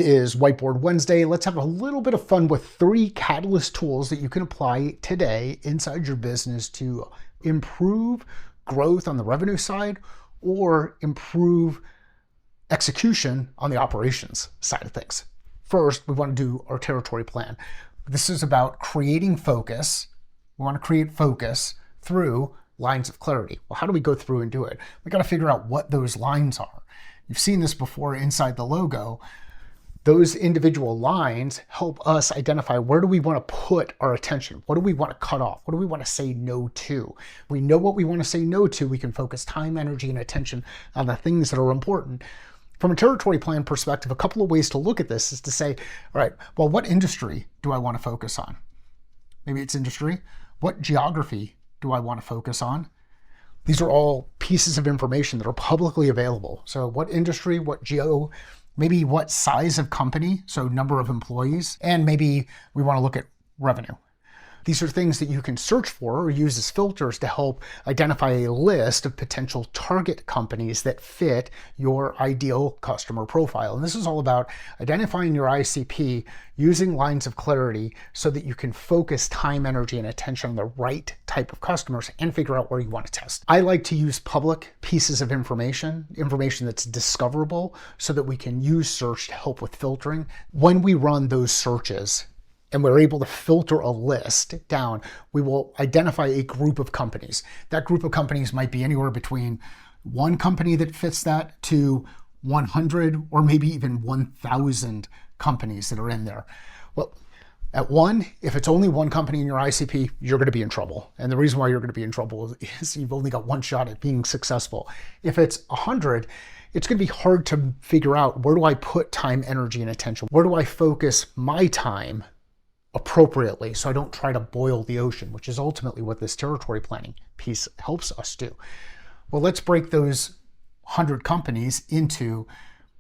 Is Whiteboard Wednesday. Let's have a little bit of fun with 3 catalyst tools that you can apply today inside your business to improve growth on the revenue side or improve execution on the operations side of things. First, we want to do our territory plan. This is about creating focus. We want to create focus through lines of clarity. Well, how do we go through and do it? We got to figure out what those lines are. You've seen this before inside the logo. Those individual lines help us identify where do we want to put our attention? What do we want to cut off? What do we want to say no to? We know what we want to say no to. We can focus time, energy, and attention on the things that are important. From a territory plan perspective, a couple of ways to look at this is to say, all right, well, what industry do I want to focus on? Maybe it's industry. What geography do I want to focus on? These are all pieces of information that are publicly available. So what industry, what geo, maybe what size of company, so number of employees, and maybe we want to look at revenue. These are things that you can search for or use as filters to help identify a list of potential target companies that fit your ideal customer profile. And this is all about identifying your ICP using lines of clarity so that you can focus time, energy, and attention on the right type of customers and figure out where you want to test. I like to use public pieces of information that's discoverable so that we can use search to help with filtering. When we run those searches, and we're able to filter a list down, we will identify a group of companies. That group of companies might be anywhere between one company that fits that to 100 or maybe even 1,000 companies that are in there. Well, at one, if it's only one company in your ICP, you're going to be in trouble. And the reason why you're going to be in trouble is you've only got one shot at being successful. If it's 100, it's going to be hard to figure out, where do I put time, energy, and attention? Where do I focus my time appropriately so I don't try to boil the ocean, which is ultimately what this territory planning piece helps us do. Well, let's break those 100 companies into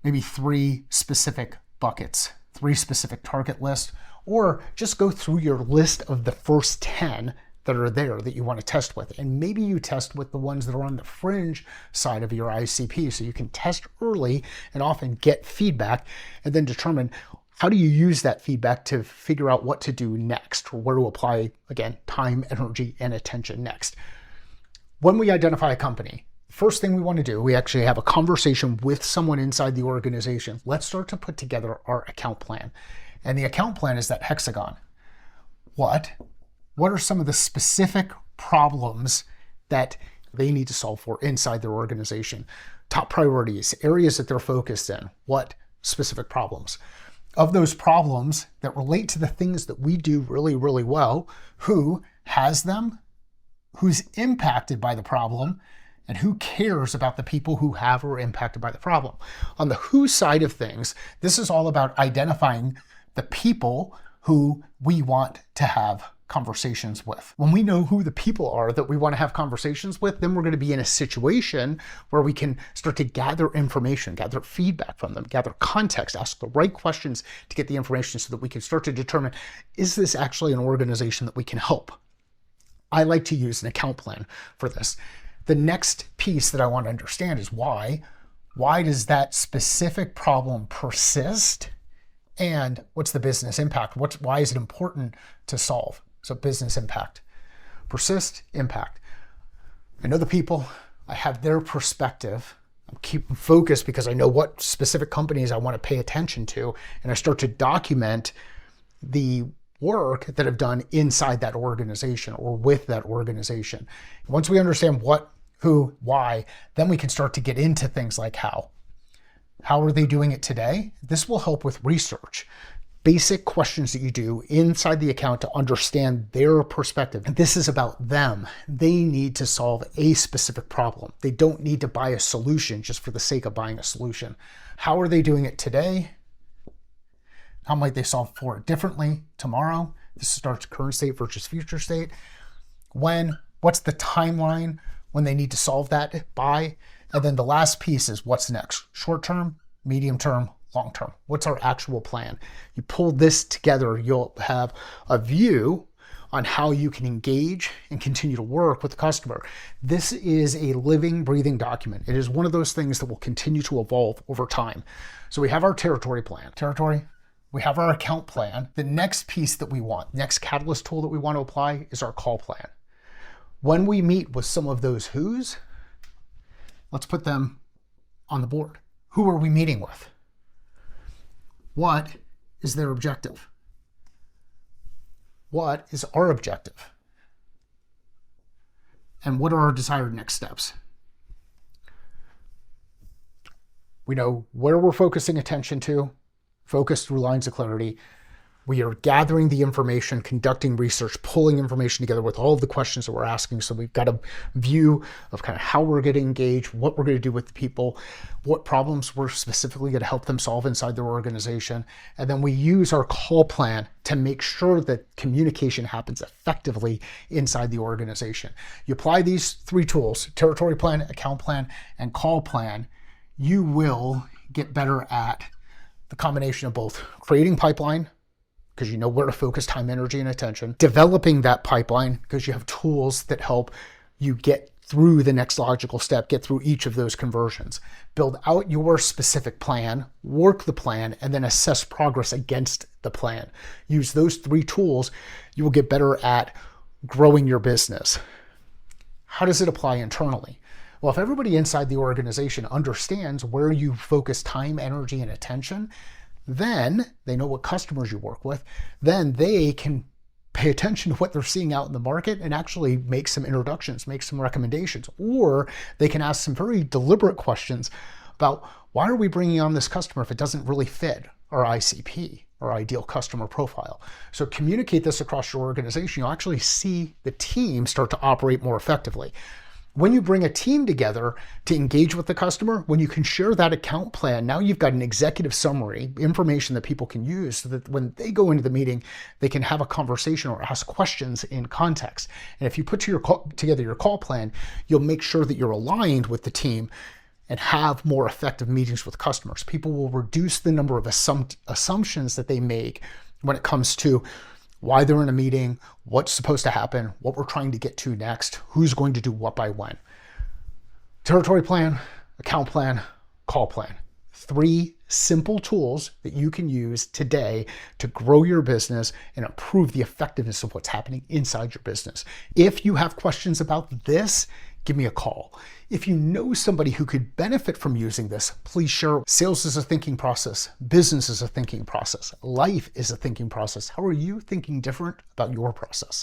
maybe 3 specific buckets, 3 specific target lists, or just go through your list of the first 10 that are there that you want to test with. And maybe you test with the ones that are on the fringe side of your ICP so you can test early and often get feedback and then determine, how do you use that feedback to figure out what to do next, or where to apply, again, time, energy, and attention next? When we identify a company, first thing we want to do, we actually have a conversation with someone inside the organization. Let's start to put together our account plan. And the account plan is that hexagon. What are some of the specific problems that they need to solve for inside their organization? Top priorities, areas that they're focused in. What specific problems? Of those problems that relate to the things that we do really, really well, who has them, who's impacted by the problem, and who cares about the people who have or are impacted by the problem. On the who side of things, this is all about identifying the people who we want to have conversations with. When we know who the people are that we want to have conversations with, then we're going to be in a situation where we can start to gather information, gather feedback from them, gather context, ask the right questions to get the information so that we can start to determine, is this actually an organization that we can help? I like to use an account plan for this. The next piece that I want to understand is why. Why does that specific problem persist? And what's the business impact? Why is it important to solve? So business impact, persist, impact. I know the people, I have their perspective. I'm keeping focused because I know what specific companies I want to pay attention to. And I start to document the work that I've done inside that organization or with that organization. Once we understand what, who, why, then we can start to get into things like how. How are they doing it today? This will help with research. Basic questions that you do inside the account to understand their perspective. And this is about them. They need to solve a specific problem. They don't need to buy a solution just for the sake of buying a solution. How are they doing it today? How might they solve for it differently tomorrow? This starts current state versus future state. What's the timeline when they need to solve that by? And then the last piece is what's next? Short term, medium term, long term. What's our actual plan? You pull this together, you'll have a view on how you can engage and continue to work with the customer. This is a living, breathing document. It is one of those things that will continue to evolve over time. So we have our territory plan. We have our account plan. The next piece that we want, next catalyst tool that we want to apply is our call plan. When we meet with some of those who's, let's put them on the board. Who are we meeting with? What is their objective? What is our objective? And what are our desired next steps? We know where we're focusing attention to, focus through lines of clarity. We are gathering the information, conducting research, pulling information together with all of the questions that we're asking. So we've got a view of kind of how we're going to engage, what we're going to do with the people, what problems we're specifically going to help them solve inside their organization. And then we use our call plan to make sure that communication happens effectively inside the organization. You apply these three tools, territory plan, account plan, and call plan, you will get better at the combination of both creating pipeline, because you know where to focus time, energy, and attention, developing that pipeline because you have tools that help you get through the next logical step, get through each of those conversions, build out your specific plan, work the plan, and then assess progress against the plan. Use those three tools, you will get better at growing your business. How does it apply internally? Well, if everybody inside the organization understands where you focus time, energy, and attention, then they know what customers you work with, then they can pay attention to what they're seeing out in the market and actually make some introductions, make some recommendations, or they can ask some very deliberate questions about why are we bringing on this customer if it doesn't really fit our ICP, our ideal customer profile. So communicate this across your organization. You'll actually see the team start to operate more effectively. When you bring a team together to engage with the customer, when you can share that account plan, now you've got an executive summary, information that people can use so that when they go into the meeting, they can have a conversation or ask questions in context. And if you put together your call plan, you'll make sure that you're aligned with the team and have more effective meetings with customers. People will reduce the number of assumptions that they make when it comes to why they're in a meeting, what's supposed to happen, what we're trying to get to next, who's going to do what by when. Territory plan, account plan, call plan. 3 simple tools that you can use today to grow your business and improve the effectiveness of what's happening inside your business. If you have questions about this, give me a call. If you know somebody who could benefit from using this, please share. Sales is a thinking process. Business is a thinking process. Life is a thinking process. How are you thinking different about your process?